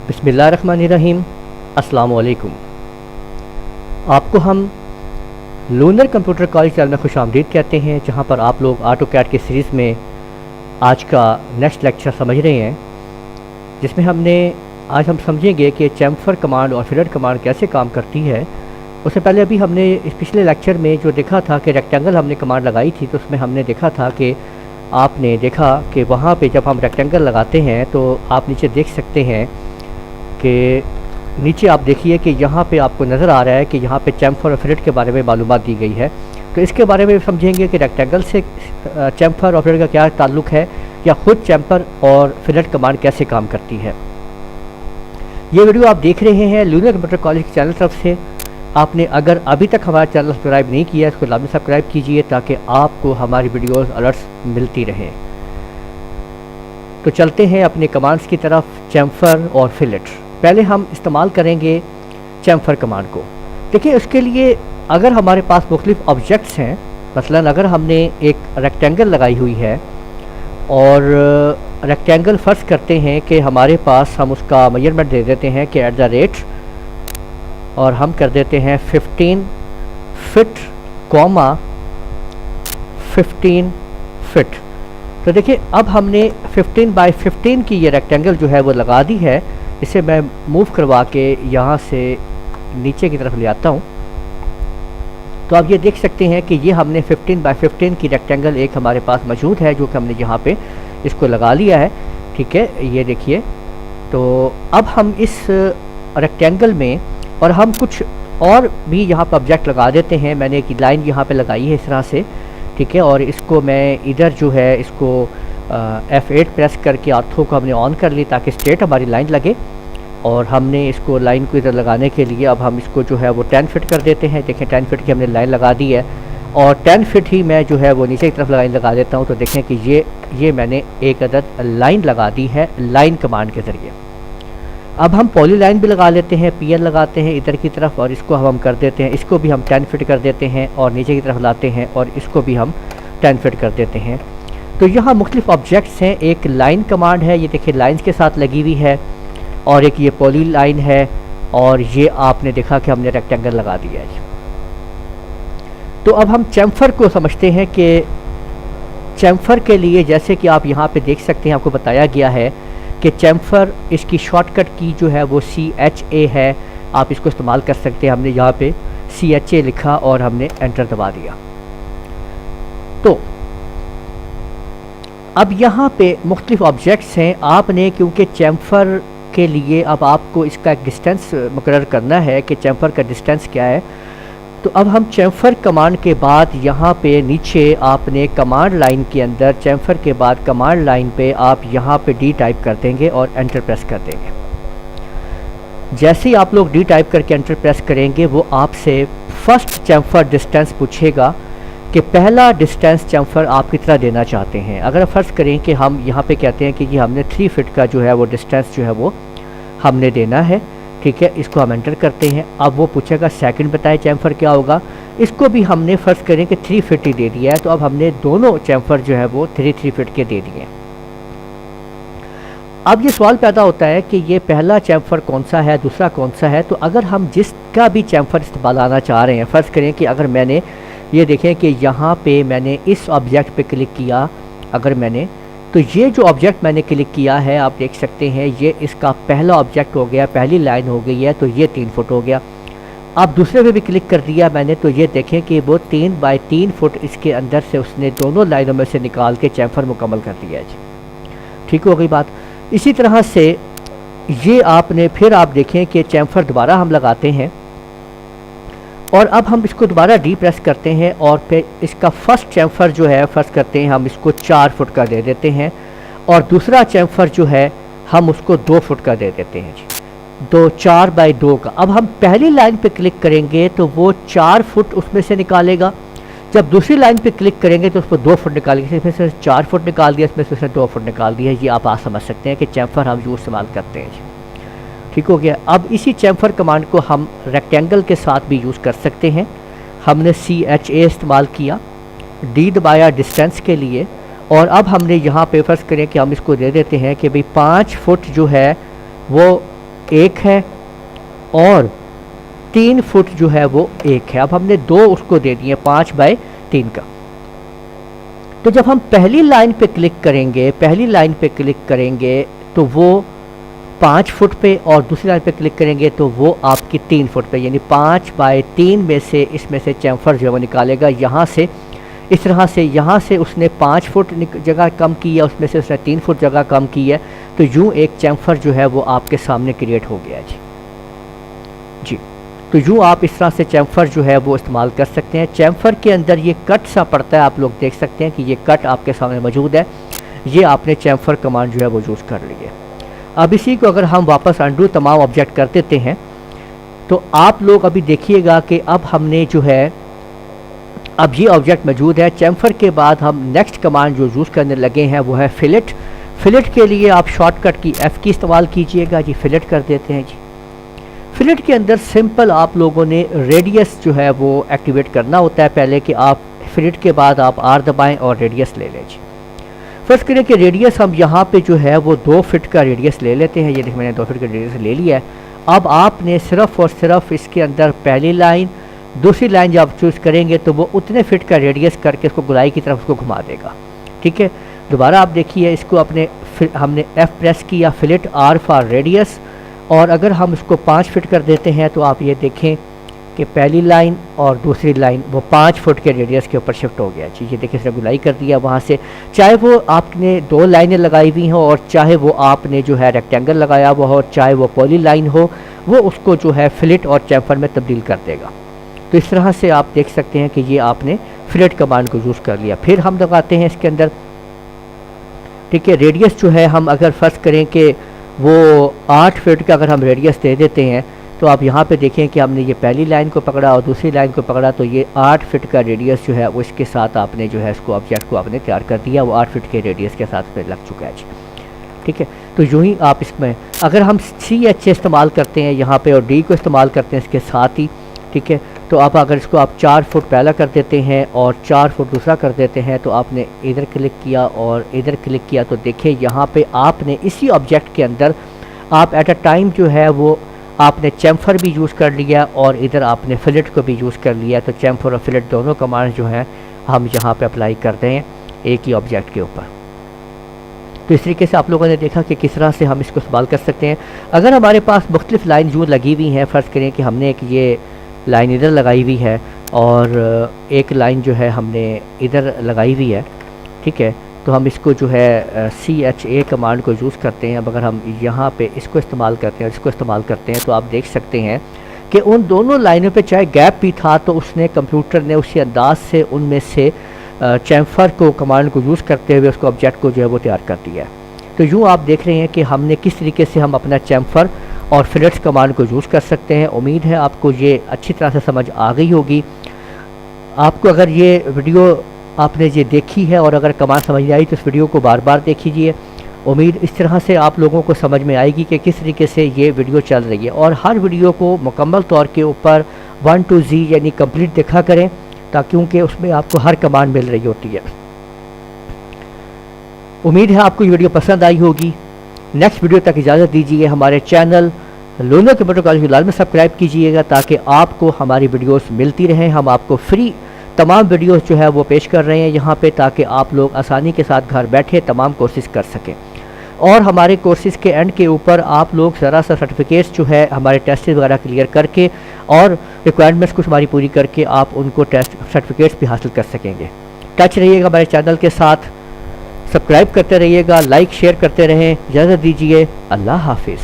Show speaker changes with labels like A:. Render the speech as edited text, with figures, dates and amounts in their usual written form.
A: बिस्मिल्लाहिर्रहमानिर्रहीम। अस्सलाम वालेकुम। आपको हम लूनर कंप्यूटर कॉलेज चैनल में खुशामदीद कहते हैं, जहां पर आप लोग ऑटोकैड की सीरीज़ में आज का नेक्स्ट लेक्चर समझ रहे हैं, जिसमें आज हम समझेंगे कि चैम्फर कमांड और फिलर कमांड कैसे काम करती है। उससे पहले अभी हमने इस पिछले लेक्चर में जो देखा था कि रेक्टेंगल हमने कमांड लगाई थी, तो उसमें हमने देखा था कि आपने देखा कि वहाँ पे जब हम रेक्टेंगल लगाते हैं तो आप नीचे देख सकते हैं कि नीचे आप देखिए कि यहाँ पे आपको नज़र आ रहा है कि यहाँ पे चैम्फर और फिलेट के बारे में मालूमात दी गई है। तो इसके बारे में समझेंगे कि रेक्टेंगल से चैम्फर और फिलेट का क्या ताल्लुक़ है, या ख़ुद चैम्फर और फिलेट कमांड कैसे काम करती है। ये वीडियो आप देख रहे हैं लूनर कंप्यूटर कॉलेज के चैनल तरफ से। आपने अगर अभी तक हमारा चैनल सब्सक्राइब नहीं किया, इसको लाजमी सब्सक्राइब कीजिए ताकि आपको हमारी वीडियोस अलर्ट्स मिलती रहें। तो चलते हैं अपने कमांड्स की तरफ, चैम्फर और फिलेट। पहले हम इस्तेमाल करेंगे चैम्फर कमांड को। देखिए, उसके लिए अगर हमारे पास मुख्तलिफ ऑब्जेक्ट्स हैं, मसलन अगर हमने एक रेक्टेंगल लगाई हुई है और रेक्टेंगल फ़र्ज़ करते हैं कि हमारे पास हम उसका मेजरमेंट दे देते हैं कि @ और हम कर देते हैं 15 फिट, 15 फिट। तो देखिए, अब हमने 15 बाई 15 की ये रेक्टेंगल जो है वो लगा दी है। इसे मैं मूव करवा के यहाँ से नीचे की तरफ ले आता हूँ। तो आप ये देख सकते हैं कि ये हमने 15 बाई 15 की रेक्टेंगल एक हमारे पास मौजूद है, जो कि हमने यहाँ पे इसको लगा लिया है। ठीक है, ये देखिए। तो अब हम इस रेक्टेंगल में और हम कुछ और भी यहाँ पर ऑब्जेक्ट लगा देते हैं। मैंने एक लाइन यहाँ पे लगाई है इस तरह से, ठीक है। और इसको मैं इधर जो है इसको F8 प्रेस करके ऑर्थो को हमने ऑन कर ली ताकि स्ट्रेट हमारी लाइन लगे। और हमने इसको लाइन को इधर लगाने के लिए अब हम इसको जो है वो 10 फिट कर देते हैं। देखें, 10 फिट की हमने लाइन लगा दी है और 10 फिट ही मैं जो है वो नीचे की तरफ लाइन लगा देता हूँ। तो देखें कि ये मैंने एक अदद लाइन लगा दी है लाइन कमांड के ज़रिए। अब हम पॉली लाइन भी लगा लेते हैं, PL लगाते हैं इधर की तरफ, और इसको हम कर देते हैं, इसको भी हम 10 फिट कर देते हैं और नीचे की तरफ लाते हैं और इसको भी हम 10 फिट कर देते हैं। तो यहाँ मुख्तलिफ ऑब्जेक्ट्स हैं। एक लाइन कमांड है, ये देखिए लाइन्स के साथ लगी हुई है, और एक ये पॉली लाइन है, और ये आपने देखा कि हमने रेक्टेंगल लगा दिया है। तो अब हम चैम्फर को समझते हैं कि चैम्फर के लिए जैसे कि आप यहाँ पे देख सकते हैं, आपको बताया गया है कि चैम्फर इसकी शॉर्टकट की जो है वो CHA है। आप इसको इस्तेमाल कर सकते हैं। हमने यहाँ पे CHA लिखा और हमने एंटर दबा दिया। तो अब यहाँ पे मुख्तलिफ ऑब्जेक्ट्स हैं। आपने क्योंकि चैम्फर के लिए अब आपको इसका एक डिस्टेंस मुकर्रर करना है कि चैम्फर का डिस्टेंस क्या है। तो अब हम चैम्फर कमांड के बाद यहाँ पे नीचे आपने कमांड लाइन के अंदर चैम्फर के बाद कमांड लाइन पे आप यहाँ पे D टाइप कर देंगे और एंटर प्रेस कर देंगे। जैसे ही आप लोग D टाइप करके एंटर प्रेस करेंगे, वो आपसे फर्स्ट चैम्फर डिस्टेंस पूछेगा कि पहला डिस्टेंस चैम्फर आप कितना देना चाहते हैं। अगर फ़र्ज़ करें कि हम यहाँ पे कहते हैं कि ये हमने 3 फिट का जो है वो डिस्टेंस जो है वो हमने देना है, ठीक है। इसको हम एंटर करते हैं। अब वो पूछेगा सेकंड बताए चैम्फर क्या होगा। इसको भी हमने फ़र्ज़ करें कि 3 फिट ही दे दिया है। तो अब हमने दोनों चैम्फर जो है वो 3 फिट के दे दिए। अब ये सवाल पैदा होता है कि ये पहला चैम्फर कौन सा है, दूसरा कौन सा है। तो अगर हम जिसका भी चैम्फर इस्तेमाल आना चाह रहे हैं, फ़र्ज़ करें कि अगर मैंने ये देखें कि यहाँ पे मैंने इस ऑब्जेक्ट पे क्लिक किया, अगर मैंने तो ये जो ऑब्जेक्ट मैंने क्लिक किया है, आप देख सकते हैं ये इसका पहला ऑब्जेक्ट हो गया, पहली लाइन हो गई है। तो ये 3 फुट हो गया। अब दूसरे पे भी क्लिक कर दिया मैंने, तो ये देखें कि वो 3 बाई 3 फुट इसके अंदर से उसने दोनों लाइनों में से निकाल के चैम्फर मुकम्मल कर दिया है जी। ठीक हो गई बात। इसी तरह से ये आपने फिर आप देखें कि चैम्फर दोबारा हम लगाते हैं और अब हम इसको दोबारा D प्रेस करते हैं और फिर इसका फर्स्ट चैम्फर जो है फ़र्ज़ करते हैं हम इसको 4 फुट का दे देते हैं, और दूसरा चैम्फर जो है हम उसको 2 फुट का दे देते हैं जी। 4 बाई 2 का। अब हम पहली लाइन पे क्लिक करेंगे तो वो 4 फुट उसमें से निकालेगा। जब दूसरी लाइन पे क्लिक करेंगे तो उसको 2 फुट निकालेंगे। इसमें से 4 फुट निकाल दिया, इसमें से उसने 2 फुट निकाल दिया। ये आप समझ सकते हैं कि चैम्फर हम यूँ इस्तेमाल करते हैं जी। ठीक हो गया। अब इसी चैम्फर कमांड को हम रेक्टेंगल के साथ भी यूज़ कर सकते हैं। हमने CHA इस्तेमाल किया, D दबाया डिस्टेंस के लिए, और अब हमने यहाँ पे फ़र्ज़ करें कि हम इसको दे देते हैं कि भाई 5 फुट जो है वो 1 है और 3 फुट जो है वो 1 है। अब हमने 2 उसको दे दिए 5 बाय 3 का। तो जब हम पहली लाइन पे क्लिक करेंगे तो वो 5 फुट पे, और दूसरी लाइन पे क्लिक करेंगे तो वो आपकी 3 फुट पे, यानी 5 बाय 3 में से इसमें से चैम्फर जो है वो निकालेगा। यहाँ से इस तरह से, यहाँ से उसने 5 फुट जगह कम की है, उसमें से उसने 3 फुट जगह कम की है, तो यूँ एक चैम्फर जो है वो आपके सामने क्रिएट हो गया जी। तो यूँ आप इस तरह से चैम्फर जो है वो इस्तेमाल कर सकते हैं। चैम्फर के अंदर ये कट सा पड़ता है, आप लोग देख सकते हैं कि ये कट आपके सामने मौजूद है। ये आपने चैम्फर कमांड जो है वो यूज़ कर ली है। अब इसी को अगर हम वापस अंडू तमाम ऑब्जेक्ट कर देते हैं तो आप लोग अभी देखिएगा कि अब हमने जो है, अब ये ऑब्जेक्ट मौजूद है। चैम्फर के बाद हम नेक्स्ट कमांड जो यूज़ करने लगे हैं वो है फिलेट। फिलेट के लिए आप शॉर्टकट की F की इस्तेमाल कीजिएगा जी। फिलेट कर देते हैं जी। फिलेट के अंदर सिंपल आप लोगों ने रेडियस जो है वो एक्टिवेट करना होता है पहले, कि आप फिलेट के बाद आप R दबाएं और रेडियस ले लें जी। फर्स्ट करें कि रेडियस हम यहाँ पे जो है वो 2 फीट का रेडियस ले लेते हैं। ये देखिए मैंने 2 फीट का रेडियस ले लिया है। अब आपने सिर्फ और सिर्फ इसके अंदर पहली लाइन, दूसरी लाइन जब आप चूज़ करेंगे तो वो उतने फिट का रेडियस करके इसको गुलाई की तरफ उसको घुमा देगा। ठीक है, दोबारा आप देखिए, इसको हमने F प्रेस किया, फिलेट R फॉर रेडियस, और अगर हम इसको 5 फीट कर देते हैं तो आप ये देखें कि पहली लाइन और दूसरी लाइन वो 5 फुट के रेडियस के ऊपर शिफ्ट हो गया जी। ये देखिए इसने गुलाई कर दिया वहाँ से, चाहे वो आपने 2 लाइनें लगाई हुई हों और चाहे वो आपने जो है रेक्टेंगल लगाया हुआ हो, चाहे वो पॉली लाइन हो, वो उसको जो है फिलेट और चैम्फर में तब्दील कर देगा। तो इस तरह से आप देख सकते हैं कि ये आपने फिलेट कमांड को यूज़ कर लिया। फिर हम लगाते हैं इसके अंदर, ठीक है, रेडियस जो है हम अगर फर्स्ट करें कि वो 8 फीट का अगर हम रेडियस दे देते हैं तो आप यहाँ पे देखें कि हमने ये पहली लाइन को पकड़ा और दूसरी लाइन को पकड़ा, तो ये 8 फीट का रेडियस जो है वो इसके साथ आपने जो है इसको ऑब्जेक्ट को आपने तैयार कर दिया, वो 8 फीट के रेडियस के साथ पे लग चुका है जी। ठीक है, तो यूँ ही आप इसमें अगर हम CH इस्तेमाल करते हैं यहाँ पे और D को इस्तेमाल करते हैं इसके साथ ही, ठीक है, तो आप अगर इसको आप 4 फुट पहला कर देते हैं और 4 फुट दूसरा कर देते हैं, तो आपने इधर क्लिक किया और इधर क्लिक किया, तो देखिए यहाँ पे आपने इसी ऑब्जेक्ट के अंदर आप एट अ टाइम जो है वो आपने चैम्फर भी यूज़ कर लिया और इधर आपने फिलेट को भी यूज़ कर लिया। तो चैम्फर और फिलेट दोनों कमांड जो हैं हम यहाँ पे अप्लाई करते हैं एक ही ऑब्जेक्ट के ऊपर। तो इस तरीके से आप लोगों ने देखा कि किस तरह से हम इसको इस्तेमाल कर सकते हैं। अगर हमारे पास मुख्तलिफ लाइन जो लगी हुई हैं, फ़र्ज़ करें कि हमने एक ये लाइन इधर लगाई हुई है और एक लाइन जो है हमने इधर लगाई हुई है, ठीक है, तो हम इसको जो है CHA कमांड को यूज़ करते हैं। अब अगर हम यहाँ पे इसको इस्तेमाल करते हैं और इसको इस्तेमाल करते हैं तो आप देख सकते हैं कि उन दोनों लाइनों पे चाहे गैप भी था तो उसने कंप्यूटर ने उसी अंदाज से उनमें से चैम्फर को कमांड को यूज़ करते हुए उसको ऑब्जेक्ट को जो है वो तैयार कर दिया है। तो यूँ आप देख रहे हैं कि हमने किस तरीके से हम अपना चैम्फर और फिलेट्स कमांड को यूज़ कर सकते हैं। उम्मीद है आपको ये अच्छी तरह से समझ आ गई होगी। आपको अगर ये वीडियो आपने ये देखी है और अगर कमांड समझ में आई तो इस वीडियो को बार बार देखिए। उम्मीद इस तरह से आप लोगों को समझ में आएगी कि किस तरीके से ये वीडियो चल रही है, और हर वीडियो को मुकम्मल तौर के ऊपर 1 to Z यानी कंप्लीट देखा करें, ताकि क्योंकि उसमें आपको हर कमांड मिल रही होती है। उम्मीद है आपको ये वीडियो पसंद आई होगी। नेक्स्ट वीडियो तक इजाज़त दीजिए। हमारे चैनल लूनो कंप्यूटर कॉलेज हिलाल में सब्सक्राइब कीजिएगा ताकि आपको हमारी वीडियोस मिलती रहें। हम आपको फ्री तमाम वीडियोस जो है वो पेश कर रहे हैं यहाँ पे, ताकि आप लोग आसानी के साथ घर बैठे तमाम कोर्सेज़ कर सकें। और हमारे कोर्सेज़ के एंड के ऊपर आप लोग ज़रा सा सर्टिफिकेट्स जो है हमारे टेस्ट वगैरह क्लियर करके और रिक्वायरमेंट्स को हमारी पूरी करके आप उनको टेस्ट सर्टिफिकेट्स भी हासिल कर सकेंगे। टच रहिएगा हमारे चैनल के साथ, सब्सक्राइब करते रहिएगा, लाइक शेयर करते रहें। इजाज़त दीजिए, अल्लाह हाफिज़।